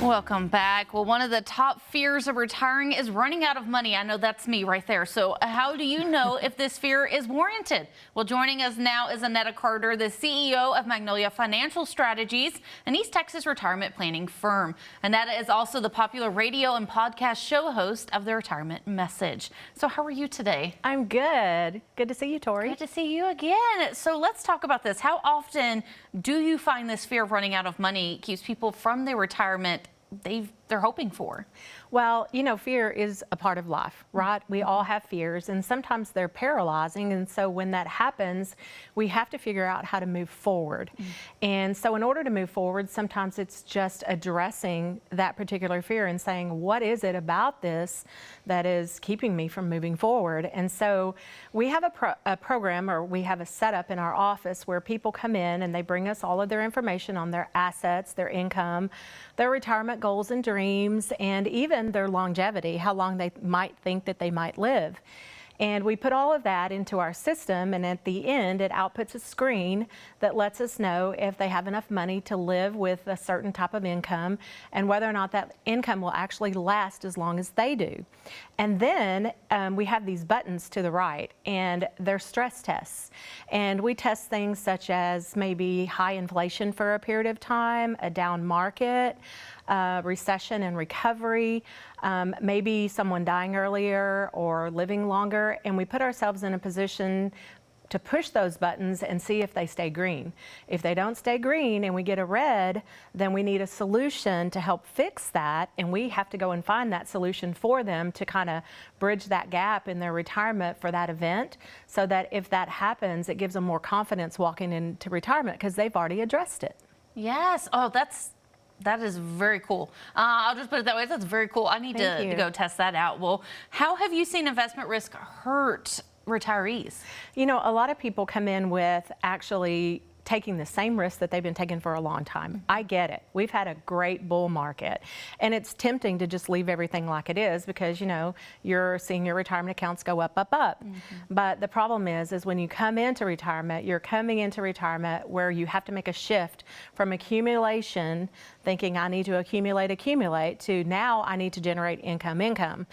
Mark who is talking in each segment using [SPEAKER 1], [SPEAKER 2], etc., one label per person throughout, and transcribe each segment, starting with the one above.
[SPEAKER 1] Welcome back. Well, one of the top fears of retiring is running out of money. I know that's me right there. So how do you know if this fear is warranted? Well, joining us now is Annetta Carter, the CEO of Magnolia Financial Strategies, an East Texas retirement planning firm. Annetta is also the popular radio and podcast show host of The Retirement Message. So how are you today?
[SPEAKER 2] I'm good. Good to see you, Tori.
[SPEAKER 1] Good to see you again. So let's talk about this. How often do you find this fear of running out of money keeps people from their retirement they're hoping for?
[SPEAKER 2] Well, you know, fear is a part of life, right? We all have fears, and sometimes they're paralyzing. And so when that happens, we have to figure out how to move forward. And so in order to move forward, sometimes it's just addressing that particular fear and saying, what is it about this that is keeping me from moving forward? And so we have a program, or we have a setup in our office where people come in and they bring us all of their information on their assets, their income, their retirement goals and dreams, and even their longevity, how long they might think that they might live. And we put all of that into our system, and at the end it outputs a screen that lets us know if they have enough money to live with a certain type of income and whether or not that income will actually last as long as they do. And then we have these buttons to the right, and they're stress tests. And we test things such as maybe high inflation for a period of time, a down market, recession and recovery, maybe someone dying earlier or living longer, and we put ourselves in a position to push those buttons and see if they stay green. If they don't stay green and we get a red, then we need a solution to help fix that, and we have to go and find that solution for them to kind of bridge that gap in their retirement for that event, so that if that happens, it gives them more confidence walking into retirement because they've already addressed it.
[SPEAKER 1] Yes. Oh, that is very cool. I'll just put it that way. That's very cool. I need to go test that out. Well, how have you seen investment risk hurt retirees?
[SPEAKER 2] You know, a lot of people come in with actually taking the same risk that they've been taking for a long time. I get it. We've had a great bull market, and it's tempting to just leave everything like it is because, you know, you're seeing your retirement accounts go up, up, up. But the problem is when you come into retirement, you're coming into retirement where you have to make a shift from accumulation, thinking I need to accumulate, to now I need to generate income.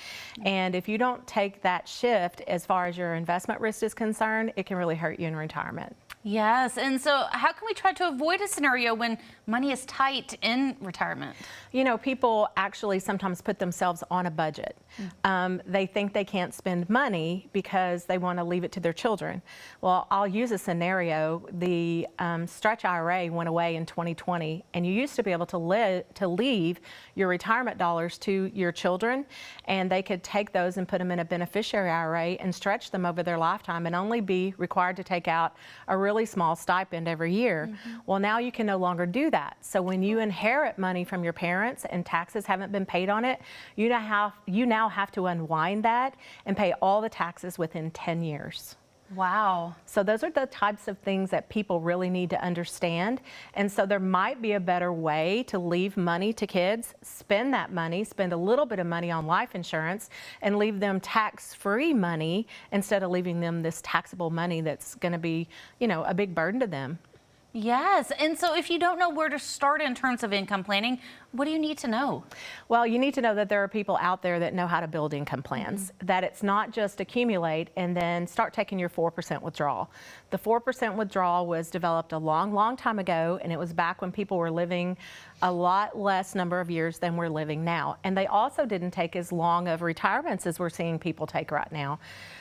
[SPEAKER 2] And if you don't take that shift as far as your investment risk is concerned, it can really hurt you in retirement.
[SPEAKER 1] Yes, and so how can we try to avoid a scenario when money is tight in retirement?
[SPEAKER 2] You know, people actually sometimes put themselves on a budget. They think they can't spend money because they want to leave it to their children. Well, I'll use a scenario. The Stretch IRA went away in 2020, and you used to be able to leave your retirement dollars to your children, and they could take those and put them in a beneficiary IRA and stretch them over their lifetime and only be required to take out a really small stipend every year. Well, now you can no longer do that. So when you inherit money from your parents and taxes haven't been paid on it, you now have to unwind that and pay all the taxes within 10 years.
[SPEAKER 1] Wow.
[SPEAKER 2] So those are the types of things that people really need to understand. And so there might be a better way to leave money to kids, spend that money, spend a little bit of money on life insurance, and leave them tax-free money instead of leaving them this taxable money that's going to be, you know, a big burden to them.
[SPEAKER 1] Yes, and so if you don't know where to start in terms of income planning, what do you need to know?
[SPEAKER 2] Well, you need to know that there are people out there that know how to build income plans, that it's not just accumulate and then start taking your 4% withdrawal. The 4% withdrawal was developed a long, long time ago, and it was back when people were living a lot less number of years than we're living now. And they also didn't take as long of retirements as we're seeing people take right now.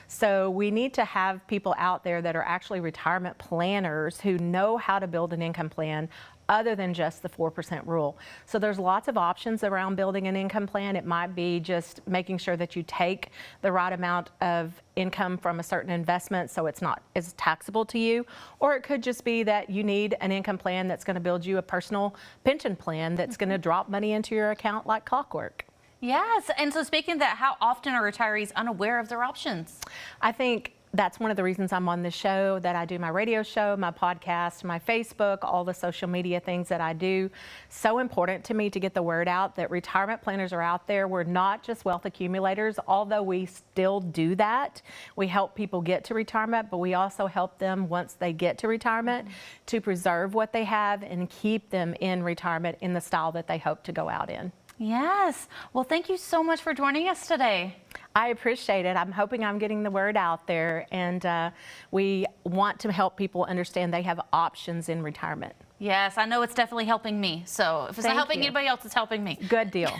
[SPEAKER 2] So we need to have people out there that are actually retirement planners who know how to build an income plan other than just the 4% rule. So there's lots of options around building an income plan. It might be just making sure that you take the right amount of income from a certain investment so it's not as taxable to you, or it could just be that you need an income plan that's going to build you a personal pension plan that's going to drop money into your account like clockwork.
[SPEAKER 1] Yes, and so speaking of that, how often are retirees unaware of their options?
[SPEAKER 2] I think that's one of the reasons I'm on this show, that I do my radio show, my podcast, my Facebook, all the social media things that I do. So important to me to get the word out that retirement planners are out there. We're not just wealth accumulators, although we still do that. We help people get to retirement, but we also help them once they get to retirement to preserve what they have and keep them in retirement in the style that they hope to go out in.
[SPEAKER 1] Yes. Well, thank you so much for joining us today.
[SPEAKER 2] I appreciate it. I'm hoping I'm getting the word out there, and we want to help people understand they have options in retirement.
[SPEAKER 1] Yes, I know it's definitely helping me. So if it's not helping anybody else, it's helping me.
[SPEAKER 2] Good deal.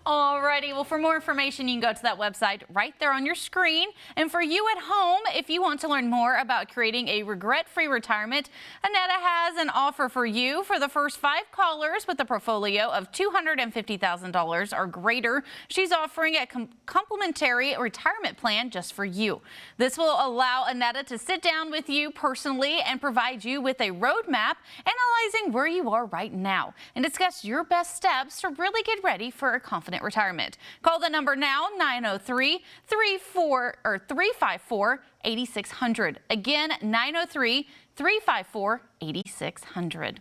[SPEAKER 1] Alrighty, well, for more information, you can go to that website right there on your screen. And for you at home, if you want to learn more about creating a regret-free retirement, Annetta has an offer for you. For the first 5 callers with a portfolio of $250,000 or greater, she's offering a complimentary retirement plan just for you. This will allow Annetta to sit down with you personally and provide you with a roadmap analyzing where you are right now and discuss your best steps to really get ready for a confident retirement. Call the number now, 903-354-8600. Again, 903-354-8600.